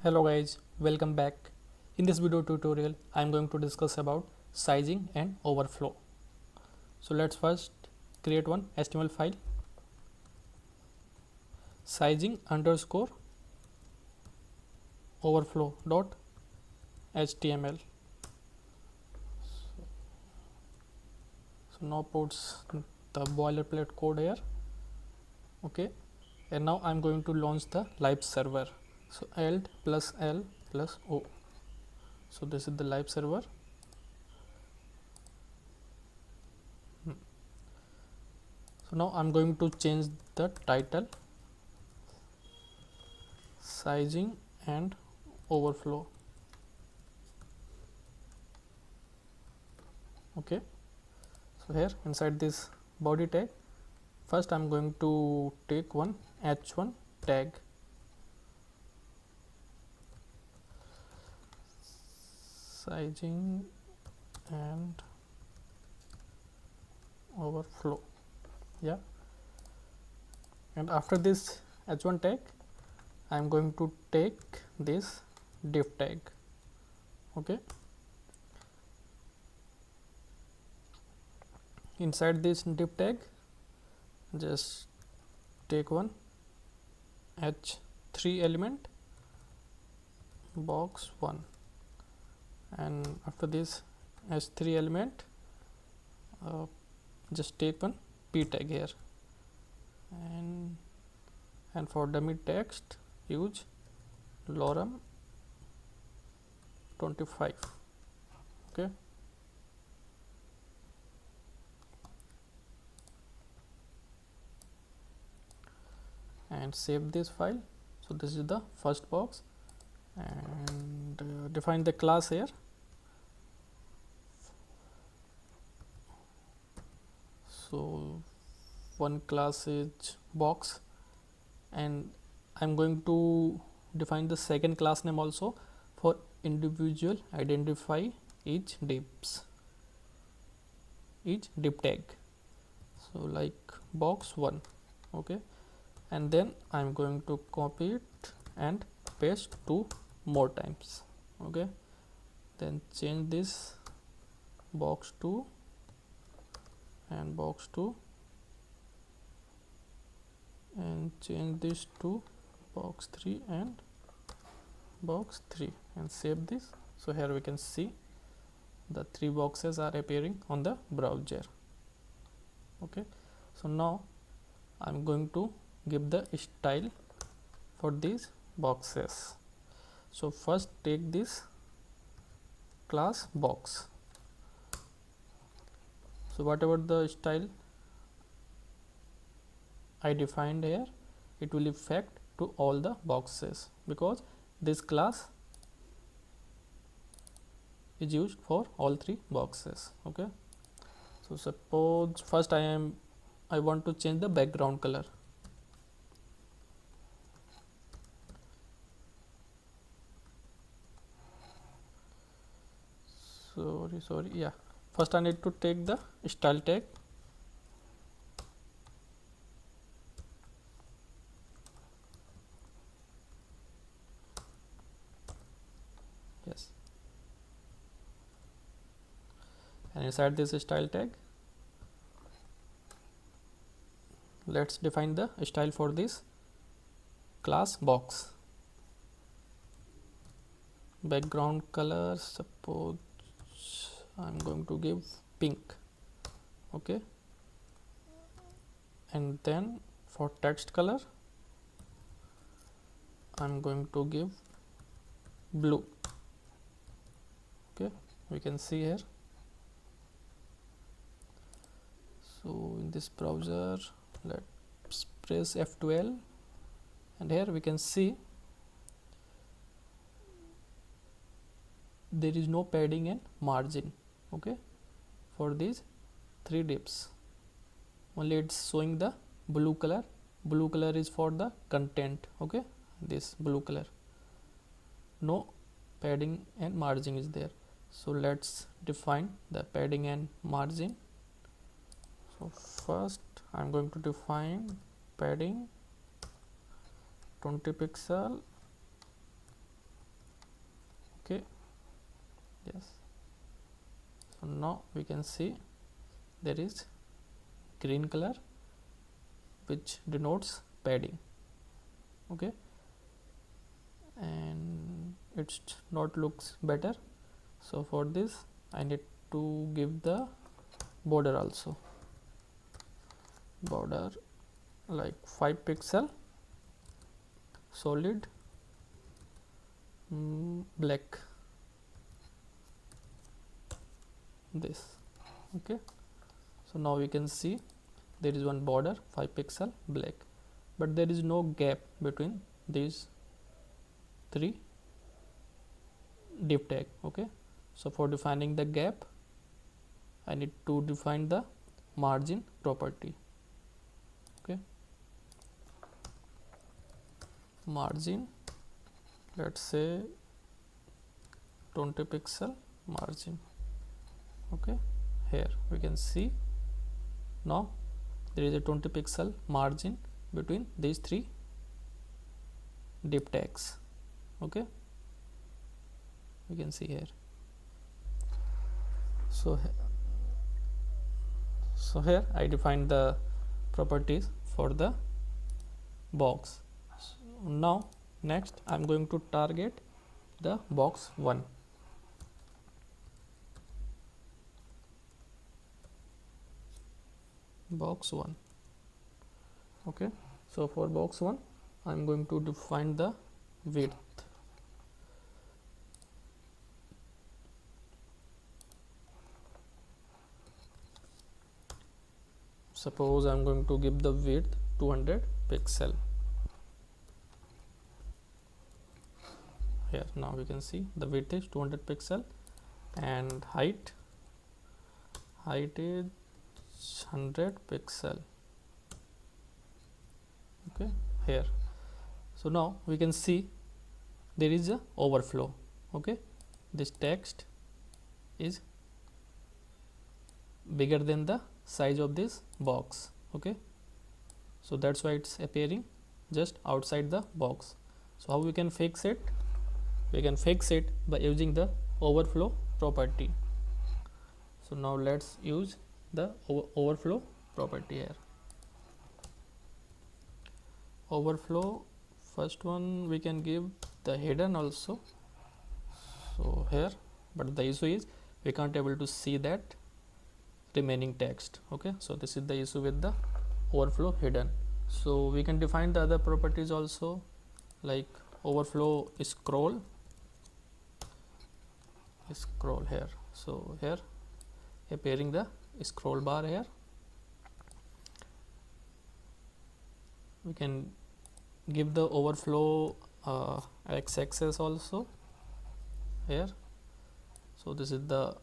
Hello guys, welcome back. In this video tutorial, I am going to discuss about sizing and overflow. So let's first create one HTML file, sizing underscore overflow.html. So now puts the boilerplate code here. Okay, and now I'm going to launch the live server. So alt plus L plus O. So this is the live server. So now I'm going to change the title, sizing and overflow. Okay, so here inside this body tag, first I'm going to take one h1 tag, sizing and overflow. Yeah, and after this h1 tag I'm going to take this div tag. Okay, inside this div tag just take one h3 element box 1, and after this h3 element just take one p tag here, and for dummy text use lorem 25. Okay, and save this file. So this is the first box, and define the class here. So one class is box, and I'm going to define the second class name also for individual identify each div tag. So like box 1. Okay, and then I'm going to copy it and paste 2 more times. Okay, then change this box 2 and box 2, and change this to box 3 and box 3, and save this. So here we can see the 3 boxes are appearing on the browser. Okay, so now I'm going to give the style for these boxes. So first take this class box. So whatever the style I defined here, it will affect to all the boxes because this class is used for all 3 boxes. Okay, so suppose first I want to change the background color. Sorry, yeah, first I need to take the style tag. Yes, and inside this style tag let's define the style for this class box. Background color, suppose I'm going to give pink. Okay, and then for text color I'm going to give blue. Okay, we can see here. So in this browser let's press F12, and here we can see there is no padding and margin. Okay, for these 3 divs only it's showing the blue color. Blue color is for the content. Okay, this blue color, no padding and margin is there. So let's define the padding and margin. So first I'm going to define padding 20 pixel Yes. So now we can see there is green color which denotes padding. Okay, and it's not looks better, so for this I need to give the border also, border like 5 pixel solid black, this. Okay, so now we can see there is one border 5 pixel black, but there is no gap between these 3 div tag. Okay, so for defining the gap I need to define the margin property. Okay, margin, let's say 20 pixel margin. Okay, here we can see now there is a 20 pixel margin between these 3 div tags. Okay, we can see here. So here I defined the properties for the box. So now next I am going to target the box 1. Box 1. Okay, so for box 1 I am going to define the width. Suppose I am going to give the width 200 pixel. Here now we can see the width is 200 pixel and height is 100 pixel. Okay, here. So now we can see there is a overflow. Okay, this text is bigger than the size of this box. Okay, so that's why it's appearing just outside the box. So how we can fix it? We can fix it by using the overflow property. So now let's use the overflow property here. Overflow, first one we can give the hidden also. So here, but the issue is we can't able to see that remaining text. Okay, so this is the issue with the overflow hidden. So we can define the other properties also, like overflow scroll here. So here appearing the scroll bar here. We can give the overflow x-axis also here. So this is the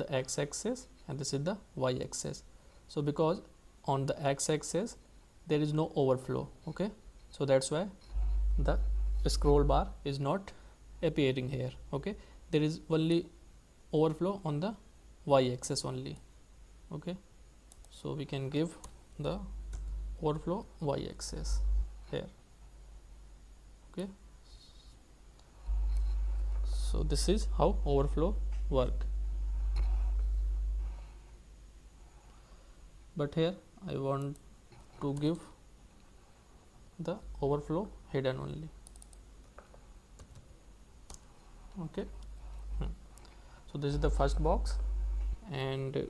x-axis and this is the y-axis. So because on the x-axis there is no overflow. Okay, so that's why the scroll bar is not appearing here. Okay, there is only overflow on the y-axis only. Okay, so we can give the overflow y-axis here. Okay, so this is how overflow work. But here I want to give the overflow hidden only. Okay, so this is the first box, and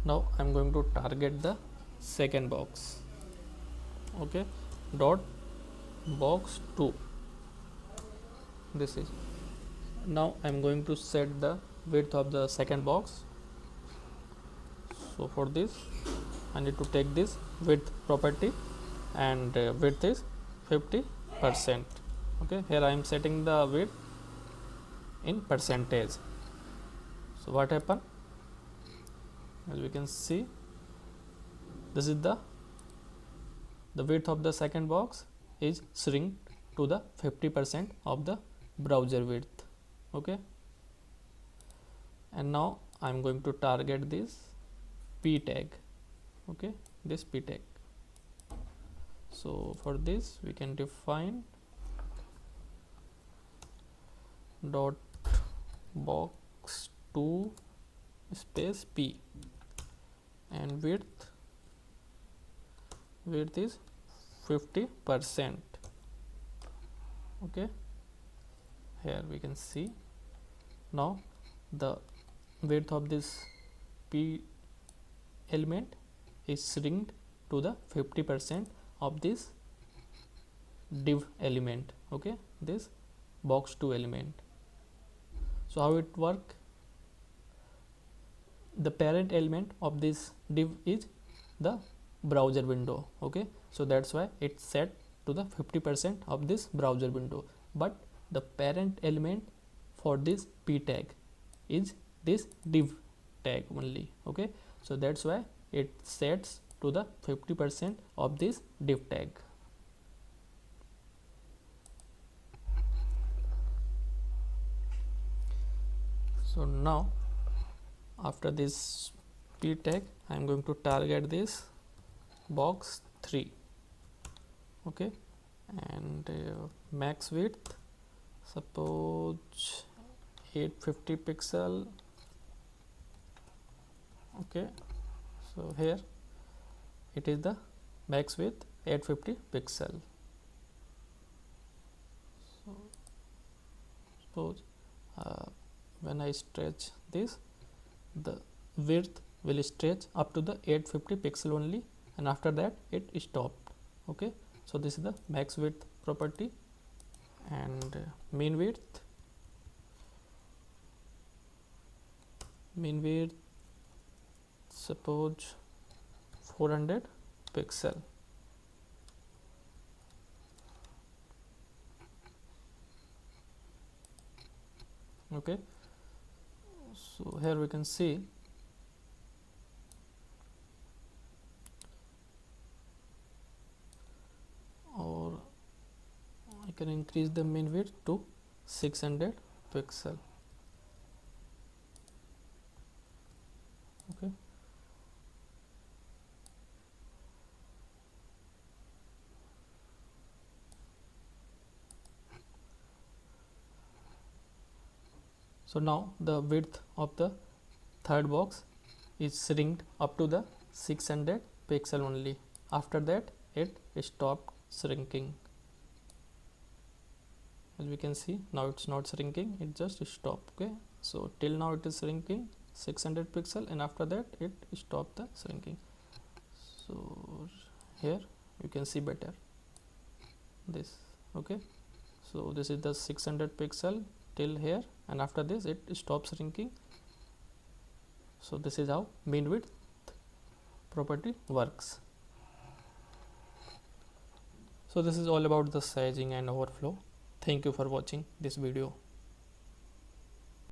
now I am going to target the second box. Okay, dot box 2. This is, now I am going to set the width of the second box. So for this I need to take this width property, and width is 50%. Okay, here I am setting the width in percentage. So what happened? As we can see, this is the width of the second box is shrink to the 50% of the browser width. Okay, and now I am going to target this p tag. Okay, this p tag. So for this we can define dot box 2 space p, and width is 50%. Okay, here we can see now the width of this p element is shrinked to the 50% of this div element. Okay, this box 2 element. So how it work? The parent element of this div is the browser window. Okay, so that's why it's set to the 50% of this browser window, but the parent element for this p tag is this div tag only. Okay, so that's why it sets to the 50% of this div tag. So now after this p tag I am going to target this box 3. Okay, and max width suppose 850 pixel. Okay, so here it is the max width 850 pixel. So suppose when I stretch this, the width will stretch up to the 850 pixel only, and after that it stopped. Okay, so this is the max width property. And mean width suppose 400 pixel. Okay, so here we can see or I can increase the mean width to 600 pixel. Okay, so now the width of the third box is shrinked up to the 600 pixel only. After that it stopped shrinking. As we can see, now it's not shrinking, it just stopped. Okay, so till now it is shrinking 600 pixel, and after that it stopped the shrinking. So here you can see better this. Okay, so this is the 600 pixel till here, and after this it stops shrinking. So this is how mean width property works. So this is all about the sizing and overflow. Thank you for watching this video.